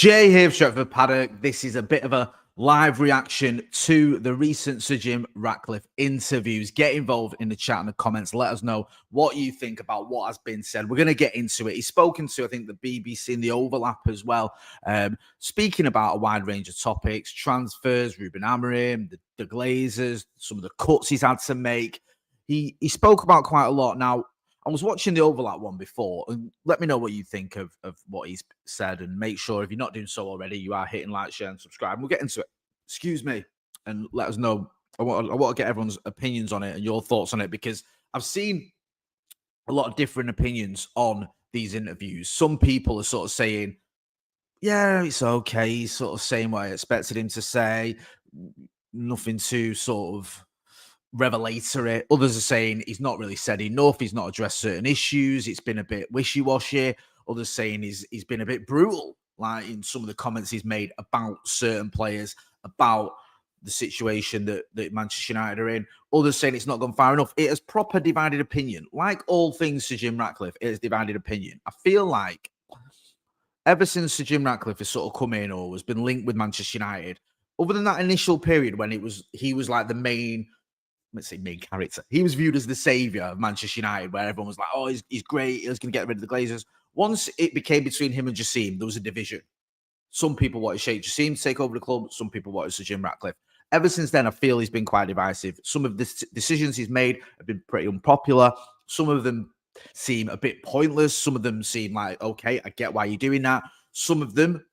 Jay here from Stretford Paddock. This is a bit of a live reaction to the recent Sir Jim Ratcliffe interviews. Get involved in the chat and the comments. Let us know what you think about what has been said. We're going to get into it. He's spoken to, I think, the BBC and the Overlap as well, speaking about a wide range of topics, transfers, Ruben Amorim, the Glazers, some of the cuts he's had to make. He spoke about quite a lot. Now, I was watching the Overlap one before, and let me know what you think of what he's said, and make sure if you're not doing so already, you are hitting like, share, and subscribe. And we'll get into it. Excuse me, and let us know. I want to get everyone's opinions on it and your thoughts on it, because I've seen a lot of different opinions on these interviews. Some people are sort of saying, yeah, it's okay. He's sort of saying what I expected him to say. Nothing too sort of revelatory. Others are saying he's not really said enough. He's not addressed certain issues. It's been a bit wishy-washy. Others saying he's been a bit brutal, like in some of the comments he's made about certain players, about the situation that Manchester United are in. Others saying it's not gone far enough. It has proper divided opinion. Like all things Sir Jim Ratcliffe, it has divided opinion. I feel like ever since Sir Jim Ratcliffe has sort of come in or has been linked with Manchester United, other than that initial period when he was like the main, let's say main character. He was viewed as the savior of Manchester United, where everyone was like, oh, he's great. He's going to get rid of the Glazers. Once it became between him and Jassim, there was a division. Some people wanted Sheikh Jassim to take over the club. Some people wanted Sir Jim Ratcliffe. Ever since then, I feel he's been quite divisive. Some of the decisions he's made have been pretty unpopular. Some of them seem a bit pointless. Some of them seem like, okay, I get why you're doing that. Some of them,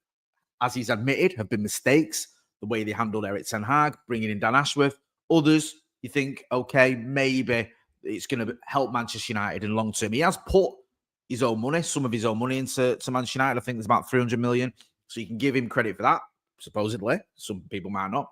as he's admitted, have been mistakes. The way they handled Eric Ten Hag, bringing in Dan Ashworth. Others, you think, okay, maybe it's going to help Manchester United in the long term. He has put his own money, some of his own money into Manchester United. I think there's about 300 million. So you can give him credit for that, supposedly. Some people might not.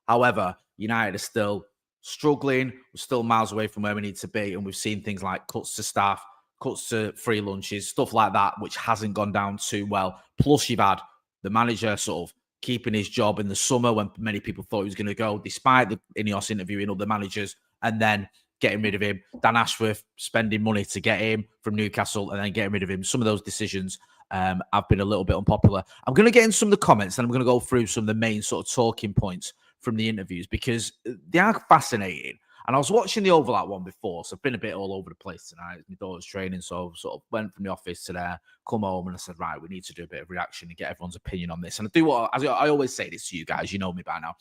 However, United are still struggling. We're still miles away from where we need to be. And we've seen things like cuts to staff, cuts to free lunches, stuff like that, which hasn't gone down too well. Plus, you've had the manager sort of keeping his job in the summer when many people thought he was going to go, despite the Ineos interviewing other managers, and then getting rid of him. Dan Ashworth spending money to get him from Newcastle and then getting rid of him. Some of those decisions have been a little bit unpopular. I'm going to get in some of the comments and I'm going to go through some of the main sort of talking points from the interviews, because they are fascinating. And I was watching the Overlap one before, so I've been a bit all over the place tonight. My daughter's training, so I sort of went from the office to there, come home, and I said, right, we need to do a bit of reaction and get everyone's opinion on this. And I do what, as I always say this to you guys, you know me by now.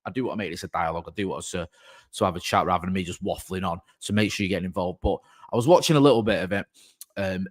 I do want to make this a dialogue. I do want us to have a chat rather than me just waffling on. So make sure you're getting involved. But I was watching a little bit of it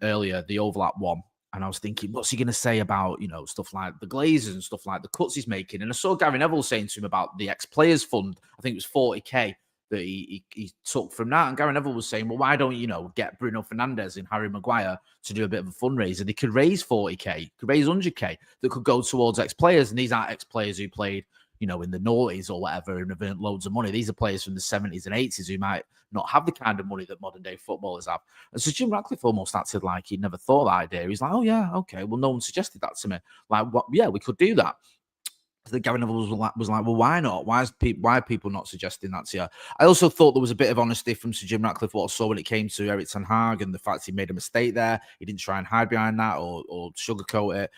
earlier, the Overlap one, and I was thinking, what's he going to say about, you know, stuff like the Glazers and stuff like the cuts he's making? And I saw Gary Neville saying to him about the ex-players fund. I think it was 40k. That he took from that. And Gary Neville was saying, well, why don't you know, get Bruno Fernandes and Harry Maguire to do a bit of a fundraiser? They could raise 40k, could raise 100k that could go towards ex-players. And these aren't ex-players who played, you know, in the noughties or whatever and have earned loads of money. These are players from the 70s and 80s who might not have the kind of money that modern day footballers have. And so Jim Ratcliffe almost acted like he'd never thought that idea. He's like, oh yeah, okay, well, no one suggested that to me. Like, what? Yeah, we could do that. The Gary Neville was like, well, why not? Why are people not suggesting that to you? I also thought there was a bit of honesty from Sir Jim Ratcliffe, what I saw when it came to Eric Ten Hag and the fact he made a mistake there. He didn't try and hide behind that or sugarcoat it.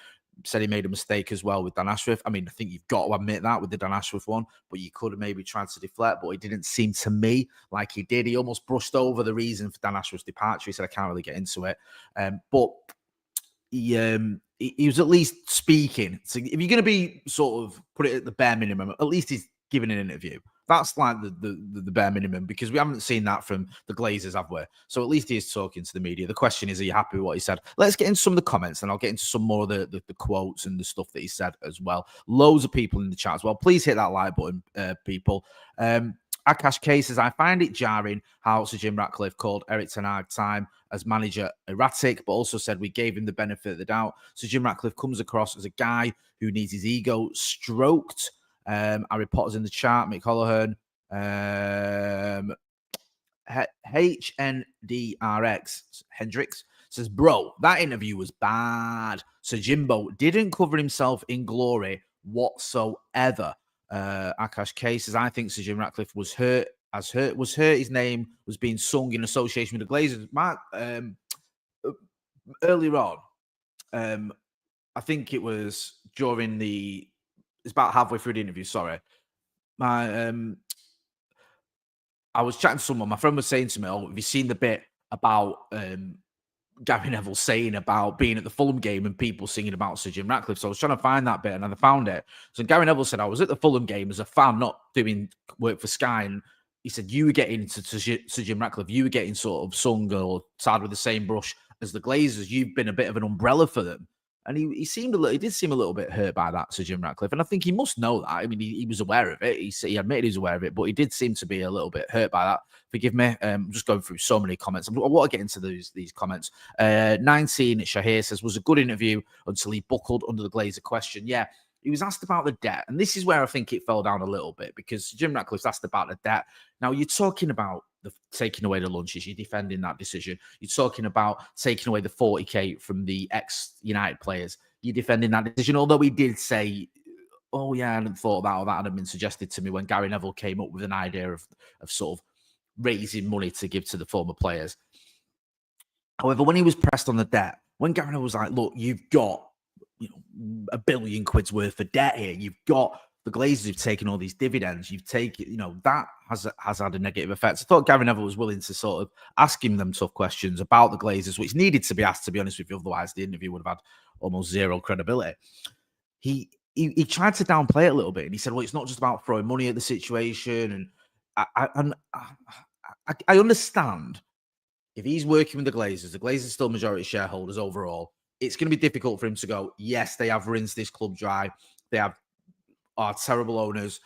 Said he made a mistake as well with Dan Ashworth. I mean, I think you've got to admit that with the Dan Ashworth one, but you could have maybe tried to deflect, but it didn't seem to me like he did. He almost brushed over the reason for Dan Ashworth's departure. He said, I can't really get into it. But he was at least speaking. So if you're going to be sort of put it at the bare minimum, at least he's giving an interview. That's like the bare minimum, because we haven't seen that from the Glazers, have we? So at least he is talking to the media. The question is, are you happy with what he said? Let's get into some of the comments, and I'll get into some more of the quotes and the stuff that he said as well. Loads of people in the chat as well. Please hit that like button, people. Akash K says, I find it jarring how Sir Jim Ratcliffe called Eric Ten Hag time as manager erratic, but also said we gave him the benefit of the doubt. Sir Jim Ratcliffe comes across as a guy who needs his ego stroked. Harry Potter's in the chat, Mick Hollahan. HNDRX Hendricks says, bro, that interview was bad. Sir Jimbo didn't cover himself in glory whatsoever. Akash K says, I think Sir Jim Ratcliffe was hurt. His name was being sung in association with the Glazers. Mark, earlier on, I think it was during it's about halfway through the interview. Sorry, my I was chatting to someone. My friend was saying to me, "Oh, have you seen the bit about Gary Neville saying about being at the Fulham game and people singing about Sir Jim Ratcliffe?" So I was trying to find that bit and I found it. So Gary Neville said, "I was at the Fulham game as a fan, not doing work for Sky." And he said, "You were getting into Sir Jim Ratcliffe. You were getting sort of sung or tarred with the same brush as the Glazers. You've been a bit of an umbrella for them." And he did seem a little bit hurt by that, Sir Jim Ratcliffe. And I think he must know that. I mean, he was aware of it. He admitted he was aware of it, but he did seem to be a little bit hurt by that. Forgive me. I'm just going through so many comments. I want to get into these comments. 19 Shahir says, "Was a good interview until he buckled under the Glazer question." Yeah, he was asked about the debt. And this is where I think it fell down a little bit, because Jim Ratcliffe's asked about the debt. Now, you're talking about taking away the lunches. You're defending that decision. You're talking about taking away the 40k from the ex-United players. You're defending that decision. Although he did say, "Oh, yeah, I hadn't thought that, or that had been suggested to me," when Gary Neville came up with an idea of sort of raising money to give to the former players. However, when he was pressed on the debt, when Gary Neville was like, "Look, you've got £1 billion worth of debt here. You've got the Glazers who've taken all these dividends. You've taken, that has had a negative effect." I thought Gary Neville was willing to sort of ask him them tough questions about the Glazers, which needed to be asked, to be honest with you. Otherwise, the interview would have had almost zero credibility. He tried to downplay it a little bit, and he said, "Well, it's not just about throwing money at the situation." And I understand if he's working with the Glazers are still majority shareholders overall. It's going to be difficult for him to go, "Yes, they have rinsed this club dry. They are terrible owners.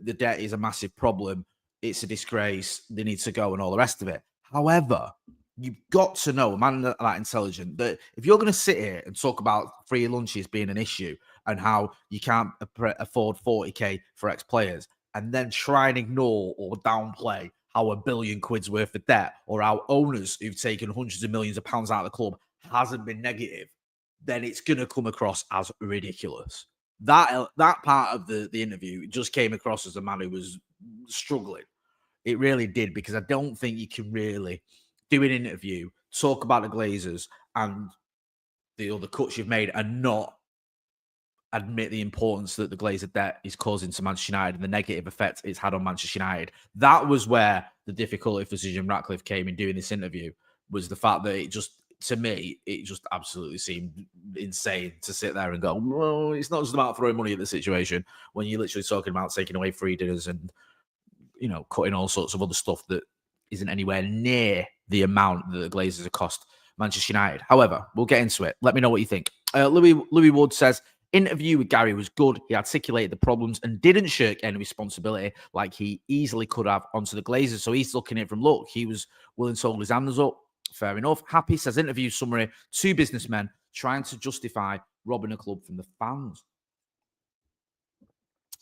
The debt is a massive problem. It's a disgrace. They need to go," and all the rest of it. However, you've got to know, a man that intelligent, that if you're going to sit here and talk about free lunches being an issue and how you can't afford 40k for ex-players, and then try and ignore or downplay how £1 billion worth of debt, or how owners who've taken hundreds of millions of pounds out of the club hasn't been negative, then it's going to come across as ridiculous. That part of the interview just came across as a man who was struggling. It really did, because I don't think you can really do an interview, talk about the Glazers and the other cuts you've made, and not admit the importance that the Glazer debt is causing to Manchester United and the negative effect it's had on Manchester United. That was where the difficulty for Jim Ratcliffe came in doing this interview, was the fact that to me, it just absolutely seemed insane to sit there and go, "Well, it's not just about throwing money at the situation," when you're literally talking about taking away free dinners and, cutting all sorts of other stuff that isn't anywhere near the amount that the Glazers have cost Manchester United. However, we'll get into it. Let me know what you think. Louis Wood says, "Interview with Gary was good. He articulated the problems and didn't shirk any responsibility like he easily could have onto the Glazers." So he's looking at it from, look, he was willing to hold his hands up. Fair enough. Happy says, "Interview summary, two businessmen trying to justify robbing a club from the fans."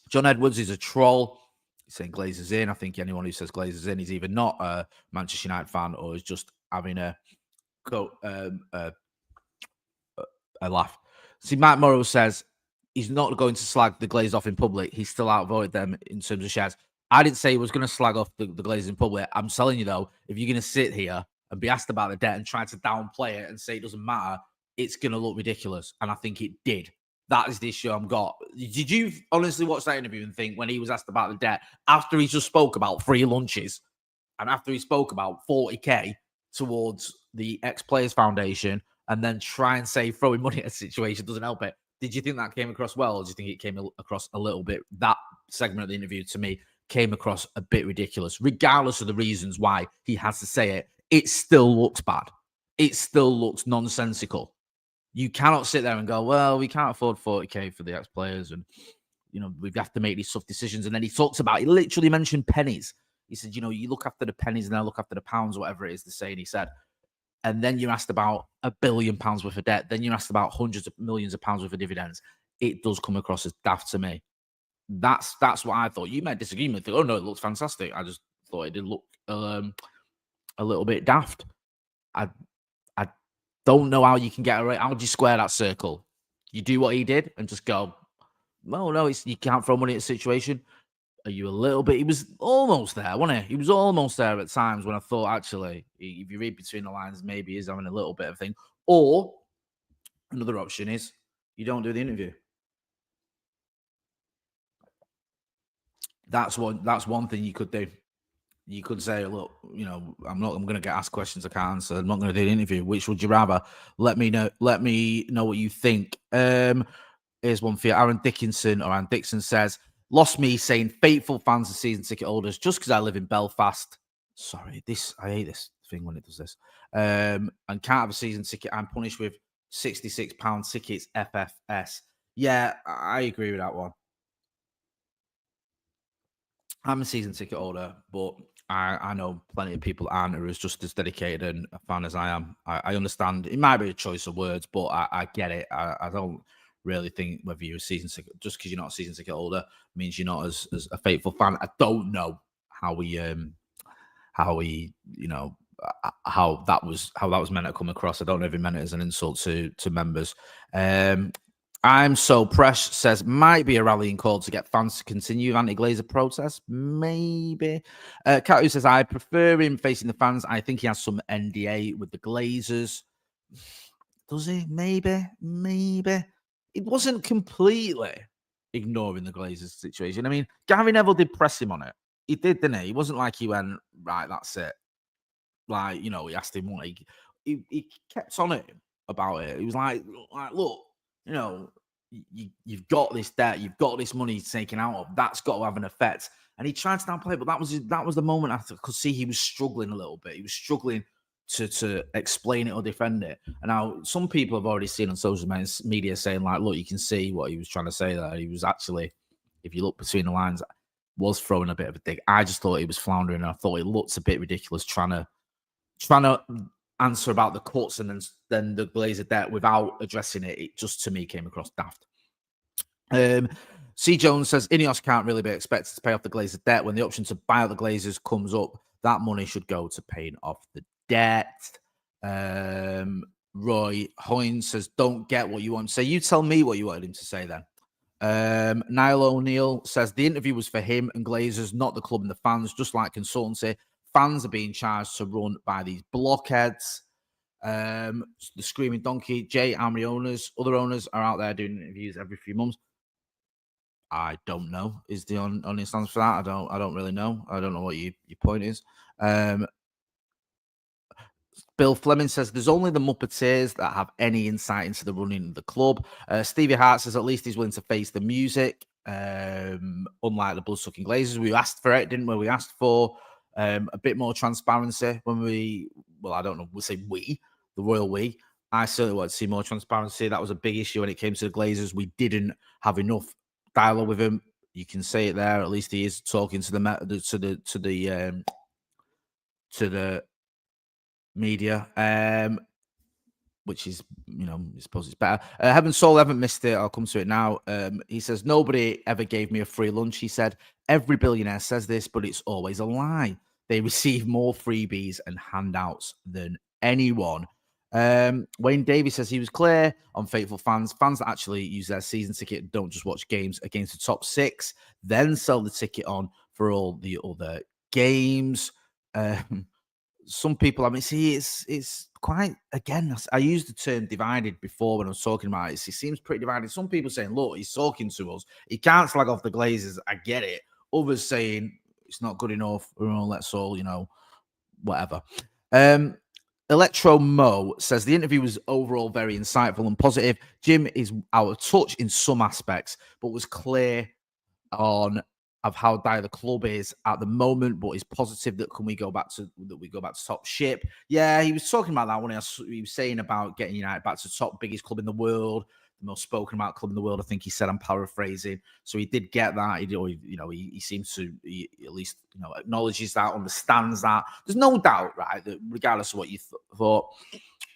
John Edwards is a troll. He's saying Glazers in. I think anyone who says Glazers in is either not a Manchester United fan or is just having a laugh. See, Matt Morrow says he's not going to slag the Glazers off in public. He's still outvoted them in terms of shares. I didn't say he was going to slag off the Glazers in public. I'm telling you, though, if you're going to sit here and be asked about the debt and try to downplay it and say it doesn't matter, it's going to look ridiculous. And I think it did. That is the issue I've got. Did you honestly watch that interview and think, when he was asked about the debt, after he just spoke about free lunches and after he spoke about 40k towards the ex-players foundation, and then try and say throwing money at a situation doesn't help it, did you think that came across well, or do you think it came across a little bit? That segment of the interview, to me, came across a bit ridiculous. Regardless of the reasons why he has to say it, it still looks bad. It still looks nonsensical. You cannot sit there and go, "Well, we can't afford 40k for the ex-players, and we have to make these tough decisions." And then he literally mentioned pennies. He said, "You look after the pennies and I look after the pounds," whatever it is the saying he said. And then you're asked about £1 billion worth of debt. Then you're asked about hundreds of millions of pounds worth of dividends. It does come across as daft to me. That's what I thought. You might disagree with me. "Oh no, it looks fantastic." I just thought it did look a little bit daft. I don't know how you can get around. How would you square that circle? You do what he did and just go, "Well, no, you can't throw money at a situation." Are you a little bit? He was almost there, wasn't he? He was almost there at times when I thought, actually, if you read between the lines, maybe he's having a little bit of a thing. Or another option is you don't do the interview. That's one thing you could do. You could say, look, I'm going to get asked questions I can't answer. I'm not going to do an interview. Which would you rather? Let me know what you think. Here's one for you. Aaron Dixon says, lost me saying faithful fans and season ticket holders just because I live in Belfast. Sorry, I hate this thing when it does this. And can't have a season ticket. I'm punished with £66 tickets, FFS. Yeah, I agree with that one. I'm a season ticket holder, but I know plenty of people aren't who is just as dedicated and a fan as I am. I understand it might be a choice of words, but I get it. I don't really think whether you're a season ticket, just because you're not a season ticket holder, means you're not as a faithful fan. I don't know how that was meant to come across. I don't know if he meant it as an insult to members. I'm so Presh says might be a rallying call to get fans to continue anti-Glazer protests. Maybe. Katu says I prefer him facing the fans. I think he has some NDA with the Glazers. Does he? Maybe. It wasn't completely ignoring the Glazers situation. I mean, Gary Neville did press him on it. He did, didn't he? It wasn't like he went, right, that's it. Like, he asked him what he kept on it about it. He was like, look, you've got this debt, you've got this money taken out of. That's got to have an effect. And he tried to downplay it, but that was the moment I could see he was struggling a little bit. He was struggling to explain it or defend it. And now some people have already seen on social media saying, like, look, you can see what he was trying to say there. He was actually, if you look between the lines, was throwing a bit of a dig. I just thought he was floundering. I thought it looked a bit ridiculous trying to answer about the cuts and then the Glazer debt without addressing it. It just, to me, came across daft. C. Jones says Ineos can't really be expected to pay off the Glazer debt. When the option to buy out the Glazers comes up, that money should go to paying off the debt. Roy Hoynes says, don't get what you want to say. You tell me what you wanted him to say then. Niall O'Neill says the interview was for him and Glazers, not the club and the fans, just like consultancy. Fans are being charged to run by these blockheads. The Screaming Donkey, Jay, how many other owners are out there doing interviews every few months? I don't know. Is the only stance for that? I don't really know. I don't know what your point is. Bill Fleming says there's only the Muppeteers that have any insight into the running of the club. Stevie Hart says at least he's willing to face the music, unlike the blood-sucking Glazers. We asked for it, didn't we? We asked for a bit more transparency when I don't know, we'll say we, the royal we. I certainly want to see more transparency. That was a big issue when it came to the Glazers. We didn't have enough dialogue with him. You can say it there. At least he is talking to the media, which is, I suppose it's better. Heaven Soul, haven't missed it. I'll come to it now. He says, nobody ever gave me a free lunch. He said, every billionaire says this, but it's always a lie. They receive more freebies and handouts than anyone. Wayne Davies says he was clear on faithful fans that actually use their season ticket and don't just watch games against the top six, then sell the ticket on for all the other games. Some people, I mean, see, it's quite, again, I used the term divided before when I was talking about it. He seems pretty divided. Some people saying, look, he's talking to us. He can't slag off the Glazers. I get it. Others saying it's not good enough. Let's all, whatever. Electro Mo says the interview was overall very insightful and positive. Jim is out of touch in some aspects, but was clear on of how dire the club is at the moment, but is positive that we go back to top ship. Yeah, he was talking about that when he was saying about getting United back to top biggest club in the world, the most spoken about club in the world. I think he said, I'm paraphrasing. So he did get that. He seems to at least acknowledges that, understands that. There's no doubt, right, that regardless of what you thought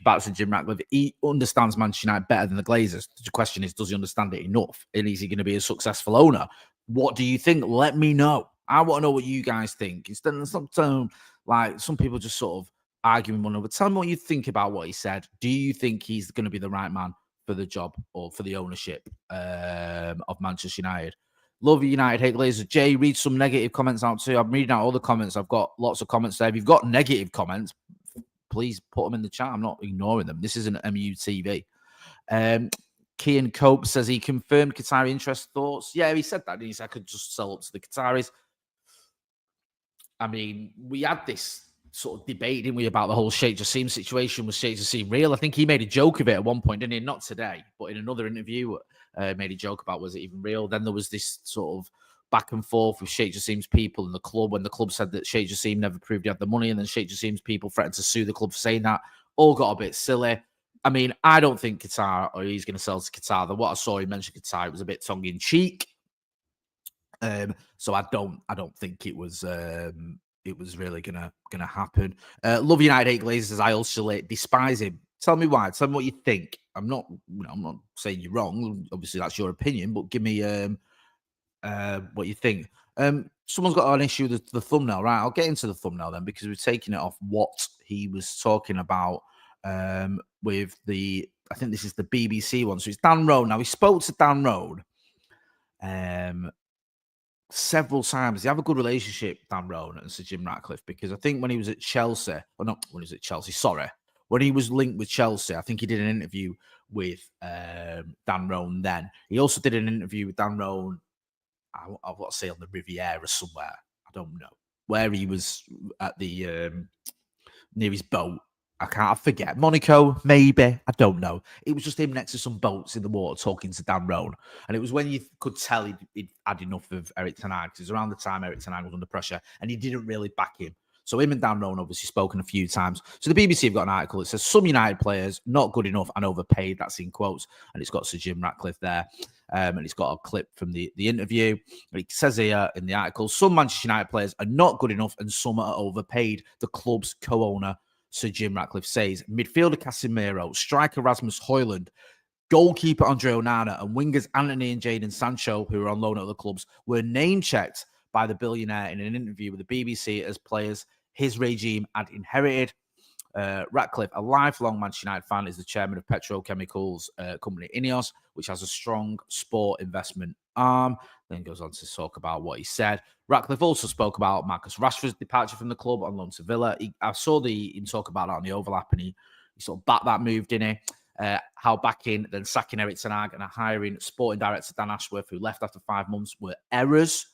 about Jim Ratcliffe, he understands Manchester United better than the Glazers. The question is, does he understand it enough? And is he going to be a successful owner? What do you think? Let me know. I want to know what you guys think. Instead of sometimes, like some people just sort of arguing one another. Tell me what you think about what he said. Do you think he's going to be the right man for the job or for the ownership of Manchester United? Love United, hate Glazers. Jay, read some negative comments out too. I'm reading out all the comments. I've got lots of comments there. If you've got negative comments, please put them in the chat. I'm not ignoring them. This isn't MUTV. Kian Cope says he confirmed Qatari interest thoughts. Yeah, he said that. He said I could just sell up to the Qataris. I mean, we had this sort of debate, didn't we, about the whole Sheikh Jassim situation. Was Sheikh Jassim real? I think he made a joke of it at one point, didn't he? Not today, but in another interview, made a joke about, was it even real? Then there was this sort of back and forth with Sheikh Jassim's people and the club, when the club said that Sheikh Jassim never proved he had the money, and then Sheikh Jassim's people threatened to sue the club for saying that. All got a bit silly. I mean, I don't think Qatar, or he's going to sell to Qatar. What I saw him mention Qatar, it was a bit tongue in cheek. So I don't think it was really gonna happen. Love United, hate Glazers. I also despise him. Tell me why. Tell me what you think. I'm not saying you're wrong. Obviously, that's your opinion. But give me what you think. Someone's got an issue with the thumbnail, right? I'll get into the thumbnail then, because we're taking it off what he was talking about with the. I think this is the BBC one. So it's Dan Roan. Now he spoke to Dan Roan. Several times. They have a good relationship, Dan Roan and Sir Jim Ratcliffe, because I think when he was at Chelsea, or not when he was at Chelsea, when he was linked with Chelsea, I think he did an interview with Dan Roan then. He also did an interview with Dan Roan, I want to say on the Riviera somewhere. I don't know. Where he was at the near his boat. I forget. Monaco, maybe. I don't know. It was just him next to some boats in the water talking to Dan Roan. And it was when you could tell he'd had enough of Erik ten Hag, because it was around the time Erik ten Hag was under pressure and he didn't really back him. So him and Dan Roan obviously spoken a few times. So the BBC have got an article that says some United players not good enough and overpaid. That's in quotes. And it's got Sir Jim Ratcliffe there. And it's got a clip from the interview. And it says here in the article, some Manchester United players are not good enough and some are overpaid. The club's co-owner, Sir Jim Ratcliffe, says. Midfielder Casemiro, striker Rasmus Højlund, goalkeeper Andre Onana, and wingers Anthony and Jadon Sancho, who are on loan at other clubs, were name-checked by the billionaire in an interview with the BBC as players his regime had inherited. Ratcliffe, a lifelong Manchester United fan, is the chairman of petrochemicals company Ineos, which has a strong sport investment arm. Then goes on to talk about what he said. Ratcliffe also spoke about Marcus Rashford's departure from the club on loan to Villa. I saw him talk about that on the overlap, and he sort of backed that move, didn't he? How backing, then sacking Erik ten Hag and hiring sporting director Dan Ashworth, who left after 5 months, were errors.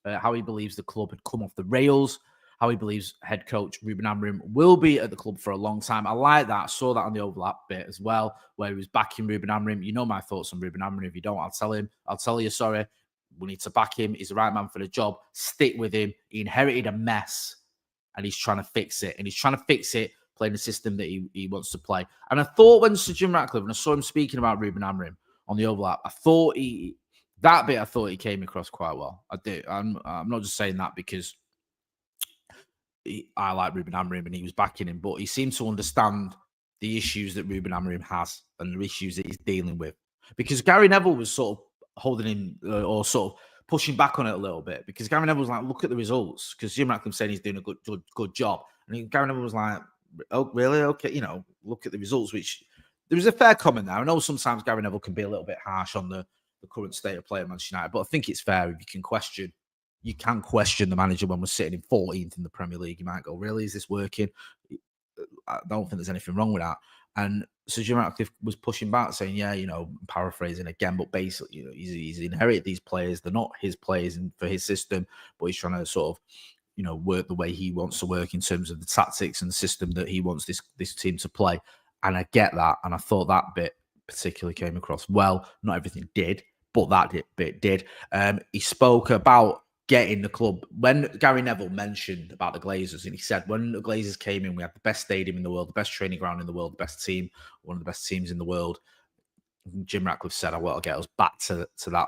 How he believes the club had come off the rails. How he believes head coach Ruben Amorim will be at the club for a long time. I like that. I saw that on the overlap bit as well, where he was backing Ruben Amorim. You know my thoughts on Ruben Amorim. If you don't, I'll tell him. I'll tell you, sorry. We need to back him. He's the right man for the job. Stick with him. He inherited a mess, and he's trying to fix it. And he's trying to fix it playing the system that he wants to play. And I thought when Sir Jim Ratcliffe, when I saw him speaking about Ruben Amorim on the overlap, I thought he came across quite well. I do. I'm not just saying that because I like Ruben Amorim and he was backing him, but he seemed to understand the issues that Ruben Amorim has and the issues that he's dealing with. Because Gary Neville was sort of holding him or sort of pushing back on it a little bit, because Gary Neville was like, look at the results, because Jim Ratcliffe saying he's doing a good job. And Gary Neville was like, oh, really? Okay, look at the results, which there was a fair comment there. I know sometimes Gary Neville can be a little bit harsh on the current state of play at Manchester United, but I think it's fair if you can question the manager when we're sitting in 14th in the Premier League. You might go, really, is this working? I don't think there's anything wrong with that. And so Jim Ratcliffe was pushing back, saying, yeah, paraphrasing again, but basically, he's inherited these players. They're not his players for his system, but he's trying to sort of, work the way he wants to work in terms of the tactics and the system that he wants this team to play. And I get that. And I thought that bit particularly came across well. Not everything did, but that bit did. He spoke about getting the club. When Gary Neville mentioned about the Glazers, and he said, when the Glazers came in, we had the best stadium in the world, the best training ground in the world, the best team, one of the best teams in the world. Jim Ratcliffe said, I want to get us back to that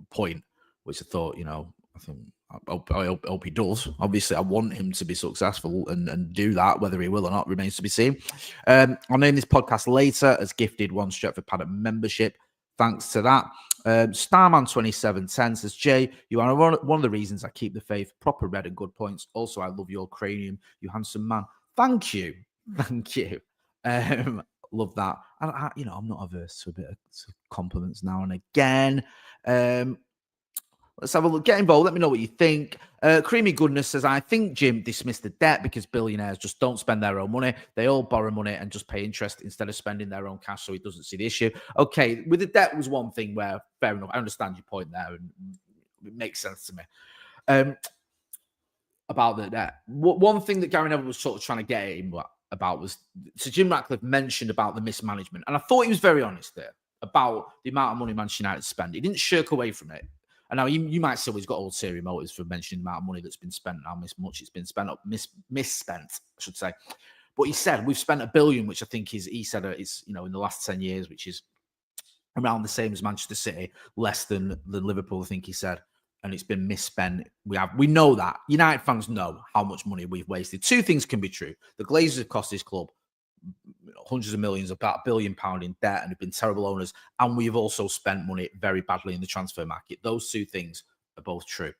point, which I thought, I hope he does. Obviously, I want him to be successful and do that. Whether he will or not remains to be seen. I'll name this podcast later as gifted one Stretford Paddock membership. Thanks to that. Starman2710 says, Jay, you are one of the reasons I keep the faith. Proper red and good points. Also, I love your cranium, you handsome man. Thank you. Thank you. Love that. And I'm not averse to a bit of compliments now and again. Let's have a look. Get involved. Let me know what you think. Creamy Goodness says, I think Jim dismissed the debt because billionaires just don't spend their own money. They all borrow money and just pay interest instead of spending their own cash, so he doesn't see the issue. Okay, with the debt was one thing where, fair enough, I understand your point there, and it makes sense to me. about that. One thing that Gary Neville was sort of trying to get at him about was, so Jim Ratcliffe mentioned about the mismanagement, and I thought he was very honest there about the amount of money Manchester United spend. He didn't shirk away from it. And now you might say, well, he's got ulterior motives for mentioning the amount of money that's been spent, how much it's been spent up, misspent, I should say. But he said we've spent $1 billion, which I think he said is, in the last 10 years, which is around the same as Manchester City, less than Liverpool, I think he said. And it's been misspent. We know that. United fans know how much money we've wasted. Two things can be true. The Glazers have cost this club hundreds of millions, about £1 billion in debt, and have been terrible owners. And we've also spent money very badly in the transfer market. Those two things are both true.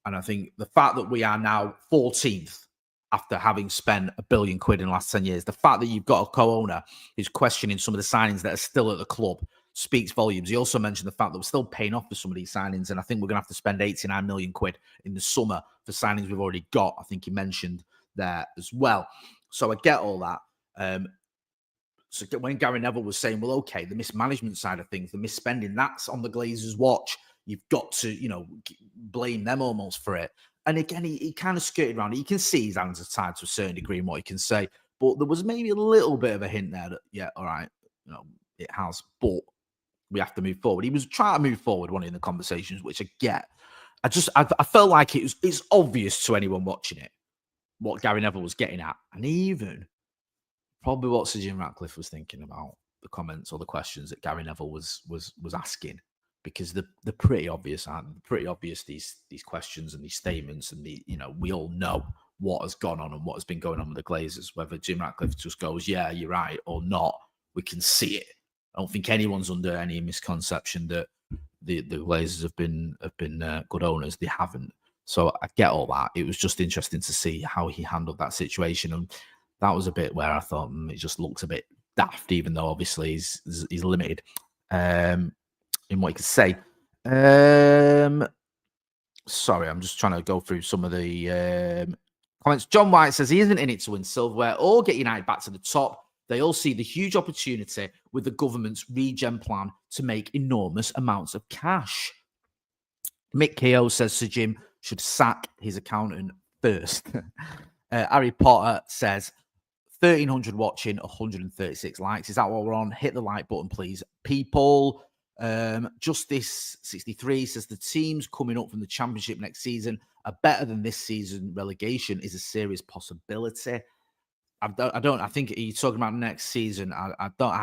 And I think the fact that we are now 14th after having spent £1 billion in the last 10 years, the fact that you've got a co-owner who's questioning some of the signings that are still at the club speaks volumes. He also mentioned the fact that we're still paying off for some of these signings, and I think we're going to have to spend £89 million in the summer for signings we've already got. I think he mentioned there as well. So I get all that. So when Gary Neville was saying, well, okay, the mismanagement side of things, the misspending, that's on the Glazers' watch. You've got to, blame them almost for it. And again, he kind of skirted around it. You can see his hands are tied to a certain degree in what he can say. But there was maybe a little bit of a hint there that, yeah, all right, it has. But we have to move forward. He was trying to move forward, one in the conversations, which I get. I felt like it's obvious to anyone watching it what Gary Neville was getting at. And even probably what Sir Jim Ratcliffe was thinking about the comments or the questions that Gary Neville was asking, because they're pretty obvious, aren't they? Pretty obvious, these questions and these statements, and we all know what has gone on and what has been going on with the Glazers. Whether Jim Ratcliffe just goes, yeah, you're right, or not, we can see it. I don't think anyone's under any misconception that the Glazers have been good owners. They haven't. So I get all that. It was just interesting to see how he handled that situation, and that was a bit where I thought it just looks a bit daft, even though obviously he's limited in what he could say. Sorry, I'm just trying to go through some of the comments. John White says he isn't in it to win silverware or get United back to the top. They all see the huge opportunity with the government's regen plan to make enormous amounts of cash. Mick Keogh says Sir Jim should sack his accountant first. Harry Potter says 1,300 watching, 136 likes. Is that what we're on? Hit the like button, please, people. Justice 63 says the teams coming up from the Championship next season are better than this season. Relegation is a serious possibility. I think he's talking about next season. I don't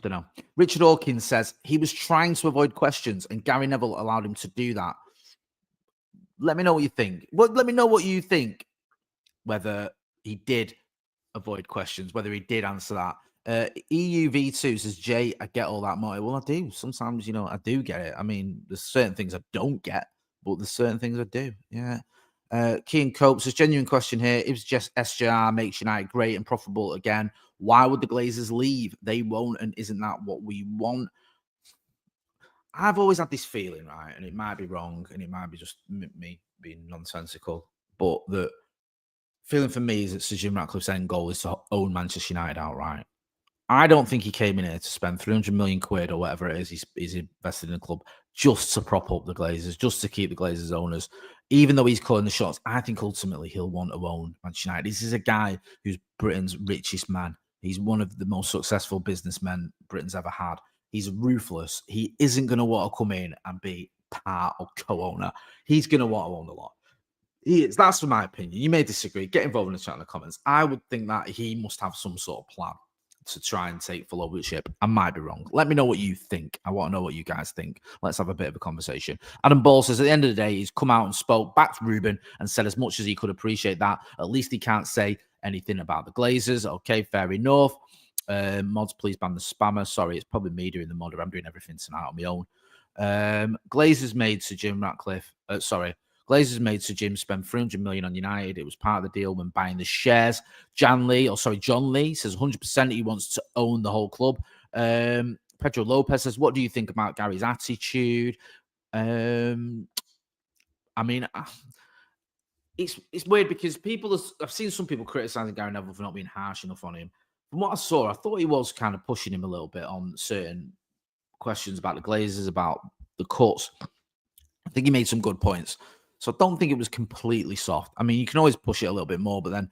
know. Richard Hawkins says he was trying to avoid questions and Gary Neville allowed him to do that. Let me know what you think. Let me know what you think, whether he did avoid questions, whether he did answer that. EUV2 says, Jay, I get all that, Marty. Well, I do. Sometimes, I do get it. I mean, there's certain things I don't get, but there's certain things I do. Yeah. Kean Cope says, genuine question here. If just SJR makes United great and profitable again, why would the Glazers leave? They won't, and isn't that what we want? I've always had this feeling, right, and it might be wrong, and it might be just me being nonsensical, but the feeling for me is that Sir Jim Ratcliffe's end goal is to own Manchester United outright. I don't think he came in here to spend 300 million quid or whatever it is he's invested in the club just to prop up the Glazers, just to keep the Glazers owners. Even though he's calling the shots, I think ultimately he'll want to own Manchester United. This is a guy who's Britain's richest man. He's one of the most successful businessmen Britain's ever had. He's ruthless. He isn't going to want to come in and be part or co-owner. He's going to want to own the lot. He is. That's my opinion. You may disagree. Get involved in the chat in the comments. I would think that he must have some sort of plan to try and take full ownership. I might be wrong. Let me know what you think. I want to know what you guys think. Let's have a bit of a conversation. Adam Ball says, at the end of the day, he's come out and spoke back to Ruben and said as much as he could appreciate that. At least he can't say anything about the Glazers. Okay, fair enough. Mods, please ban the spammer. Sorry, it's probably me doing the modder. I'm doing everything tonight on my own. Glazers made Sir Jim Ratcliffe. Glazers made Sir Jim spend 300 million on United. It was part of the deal when buying the shares. John Lee says 100% he wants to own the whole club. Pedro Lopez says, what do you think about Gary's attitude? I mean, it's weird because I've seen some people criticizing Gary Neville for not being harsh enough on him. From what I saw, I thought he was kind of pushing him a little bit on certain questions about the Glazers, about the cuts. I think he made some good points. So I don't think it was completely soft. I mean, you can always push it a little bit more, but then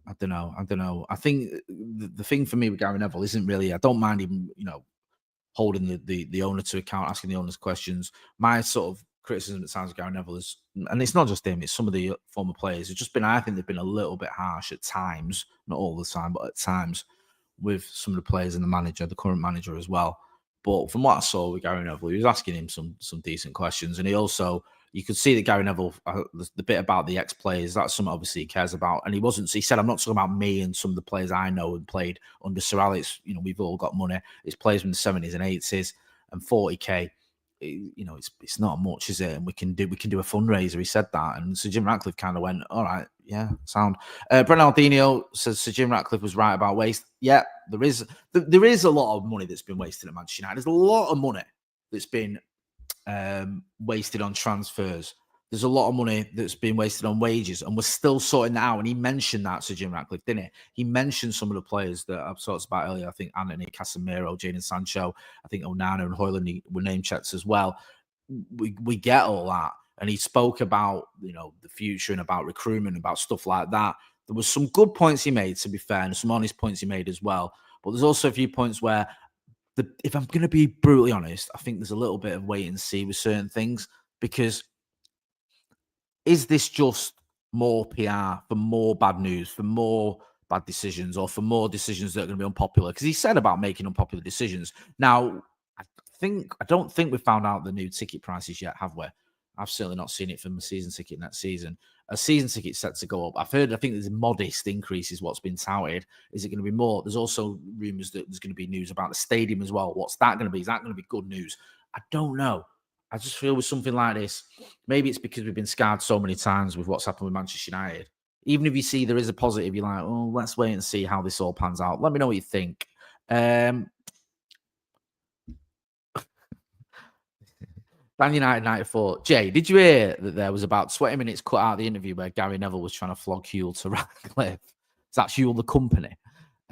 I don't know. I think the thing for me with Gary Neville isn't really. I don't mind him, holding the owner to account, asking the owners questions. My sort of criticism at times of Gary Neville is, and it's not just him, it's some of the former players. It's just been, I think they've been a little bit harsh at times, not all the time, but at times with some of the players and the manager, the current manager as well. But from what I saw with Gary Neville, he was asking him some decent questions, and he also, you could see that Gary Neville, the bit about the ex-players, that's something obviously he cares about. And he said, I'm not talking about me and some of the players I know and played under Sir Alex. We've all got money. It's players from the 70s and 80s, and 40k. It's not much, is it? And we can do a fundraiser. He said that, and Sir Jim Ratcliffe kind of went, all right, yeah, sound. Brenaldinho says Sir Jim Ratcliffe was right about waste. Yeah, there is a lot of money that's been wasted at Manchester United. There's a lot of money that's been wasted on transfers. There's a lot of money that's been wasted on wages, and we're still sorting that out. And he mentioned that, Sir Jim Ratcliffe, didn't he? He mentioned some of the players that I've talked about earlier. I think Anthony, Casemiro, Jadon Sancho, I think Onana and Højlund were name checks as well. We get all that. And he spoke about, the future and about recruitment, about stuff like that. There was some good points he made, to be fair, and some honest points he made as well. But there's also a few points where, if I'm going to be brutally honest, I think there's a little bit of wait and see with certain things, because is this just more PR for more bad news, for more bad decisions, or for more decisions that are going to be unpopular? Because he said about making unpopular decisions. Now, I don't think we've found out the new ticket prices yet, have we? I've certainly not seen it from the season ticket next season. A season ticket set to go up. I think there's a modest increase is what's been touted. Is it going to be more? There's also rumours that there's going to be news about the stadium as well. What's that going to be? Is that going to be good news? I don't know. I just feel with something like this, maybe it's because we've been scarred so many times with what's happened with Manchester United. Even if you see there is a positive, you're like, oh, let's wait and see how this all pans out. Let me know what you think. Man United 94. Jay, did you hear that there was about 20 minutes cut out of the interview where Gary Neville was trying to flog Huel to Ratcliffe? Is that Huel the company?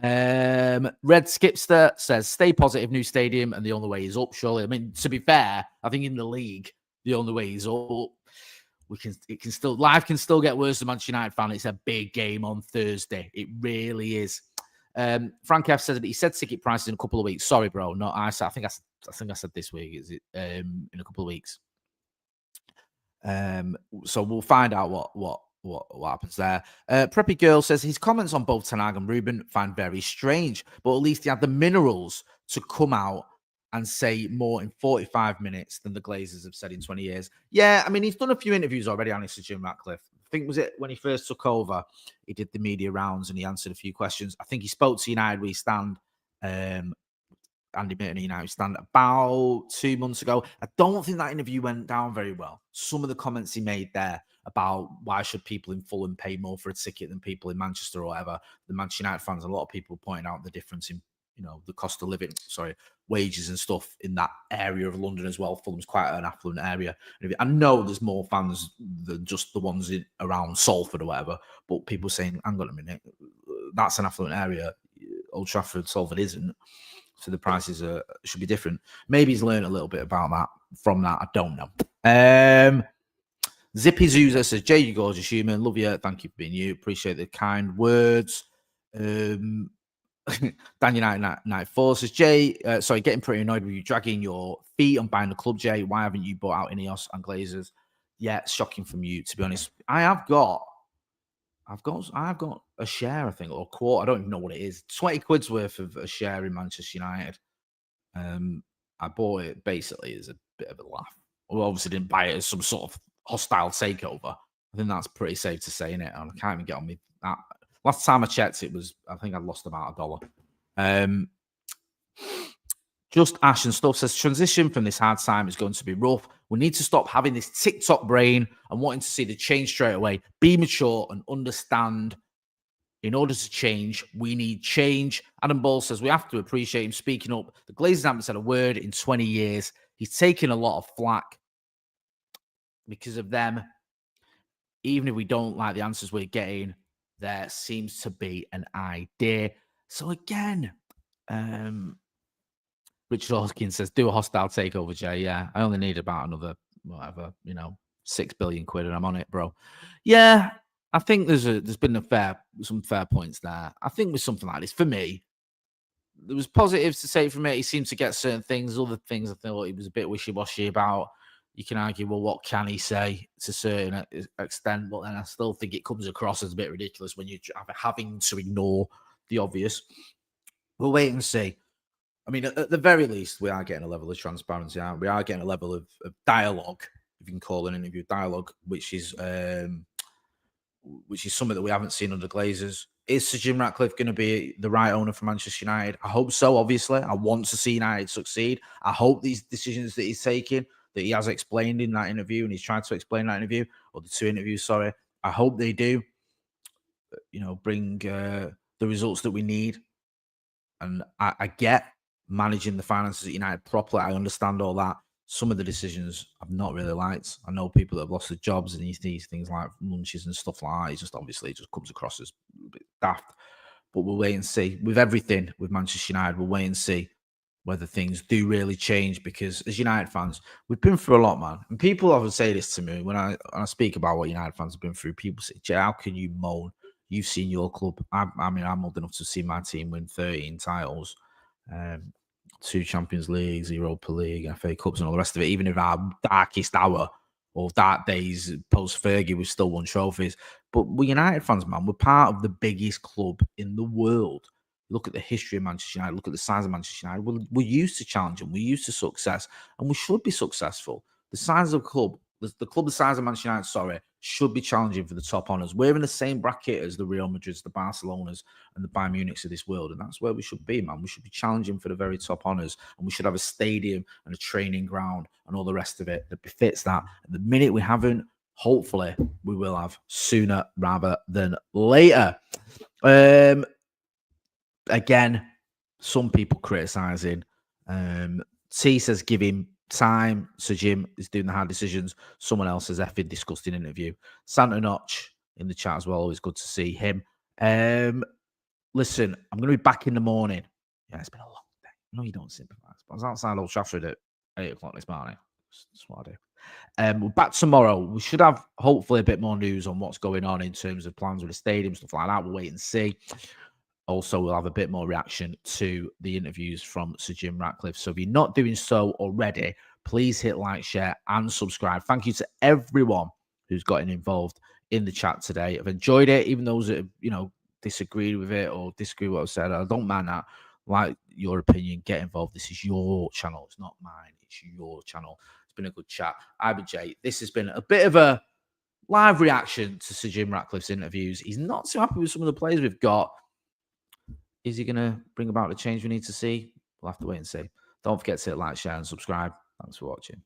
Red Skipster says, stay positive, new stadium, and the only way is up, surely. I mean, to be fair, I think in the league, the only way is up. Life can still get worse as a Manchester United fan. It's a big game on Thursday. It really is. Frank F says that he said ticket prices in a couple of weeks. Sorry, bro. No, I think I said this week. Is it in a couple of weeks? So we'll find out what happens there. Preppy Girl says his comments on both Ten Hag and Ruben find very strange, but at least he had the minerals to come out and say more in 45 minutes than the Glazers have said in 20 years. Yeah, I mean, he's done a few interviews already, honestly, Jim Ratcliffe. I think, was it when he first took over, he did the media rounds and he answered a few questions. I think he spoke to United We Stand, Andy Mitton, United We Stand, about 2 months ago. I don't think that interview went down very well. Some of the comments he made there about why should people in Fulham pay more for a ticket than people in Manchester or whatever. The Manchester United fans, a lot of people pointing out the difference in, the cost of living, wages and stuff in that area of London as well. Fulham's quite an affluent area. I know there's more fans than just the ones around Salford or whatever, but people saying, hang on a minute, that's an affluent area. Old Trafford, Salford isn't. So the prices should be different. Maybe he's learned a little bit about that from that. I don't know. Zippy Zuza says, Jay, you gorgeous human. Love you. Thank you for being you. Appreciate the kind words. Daniel 94 says, Jay, getting pretty annoyed with you dragging your feet on buying the club, Jay. Why haven't you bought out Ineos and Glazers? Yeah, it's shocking from you, to be honest. I've got a share, I think, or a quarter. I don't even know what it is. 20 quid's worth of a share in Manchester United. I bought it basically as a bit of a laugh. Well, obviously didn't buy it as some sort of hostile takeover. I think that's pretty safe to say, innit? I can't even get on me that. Last time I checked, I think I'd lost about $1. Just Ash and stuff says, transition from this hard time is going to be rough. We need to stop having this TikTok brain and wanting to see the change straight away. Be mature and understand. In order to change, we need change. Adam Ball says, we have to appreciate him speaking up. The Glazers haven't said a word in 20 years. He's taken a lot of flack because of them. Even if we don't like the answers we're getting, there seems to be an idea. So again, Richard Hawkins says, do a hostile takeover, Jay. Yeah, I only need about another whatever, 6 billion quid and I'm on it, bro. Yeah, I think there's been some fair points there. I think with something like this, for me, there was positives to say from it. He seemed to get certain things, other things I thought he was a bit wishy-washy about. You can argue, well, what can he say to a certain extent? But then I still think it comes across as a bit ridiculous when you're having to ignore the obvious. We'll wait and see. I mean, at the very least, we are getting a level of transparency. We are getting a level of dialogue, if you can call an interview dialogue, which is something that we haven't seen under Glazers. Is Sir Jim Ratcliffe going to be the right owner for Manchester United? I hope so, obviously. I want to see United succeed. I hope these decisions that he's taking, that he has explained in that interview, and he's tried to explain that interview, or the 2 interviews, sorry, I hope they do, bring the results that we need. And I get managing the finances at United properly. I understand all that. Some of the decisions I've not really liked. I know people that have lost their jobs and these things like lunches and stuff like that. It just obviously comes across as a bit daft. But we'll wait and see. With everything with Manchester United, we'll wait and see whether things do really change. Because as United fans, we've been through a lot, man. And people often say this to me when I speak about what United fans have been through. People say, Jay, how can you moan? You've seen your club. I mean, I'm old enough to see my team win 13 titles. 2 Champions Leagues, Europa League, FA Cups, and all the rest of it. Even if our darkest hour or dark days post Fergie, we've still won trophies. But we're United fans, man. We're part of the biggest club in the world. Look at the history of Manchester United. Look at the size of Manchester United. We're used to challenging. We're used to success, and we should be successful. The size of the club, the size of Manchester United, should be challenging for the top honours. We're in the same bracket as the Real Madrids, the Barcelonas, and the Bayern Munichs of this world, and that's where we should be, man. We should be challenging for the very top honours, and we should have a stadium and a training ground and all the rest of it that befits that. And the minute we haven't, hopefully, we will have sooner rather than later. Again, some people criticising. T says give him time. Sir Jim is doing the hard decisions. Someone else has effing disgusting interview. Santa Notch in the chat as well. Always good to see him. Listen, I'm going to be back in the morning. Yeah, it's been a long day. No, you don't sympathise. But I was outside Old Trafford at 8 o'clock this morning. That's what I do. We're back tomorrow. We should have hopefully a bit more news on what's going on in terms of plans with the stadium, stuff like that. We'll wait and see. Also, we'll have a bit more reaction to the interviews from Sir Jim Ratcliffe. So if you're not doing so already, please hit like, share, and subscribe. Thank you to everyone who's gotten involved in the chat today. I've enjoyed it, even those that have, disagreed with it or disagree with what I've said. I don't mind that. Like your opinion, get involved. This is your channel. It's not mine. It's your channel. It's been a good chat. I've been Jay. This has been a bit of a live reaction to Sir Jim Ratcliffe's interviews. He's not so happy with some of the players we've got. Is he going to bring about the change we need to see? We'll have to wait and see. Don't forget to hit like, share, and subscribe. Thanks for watching.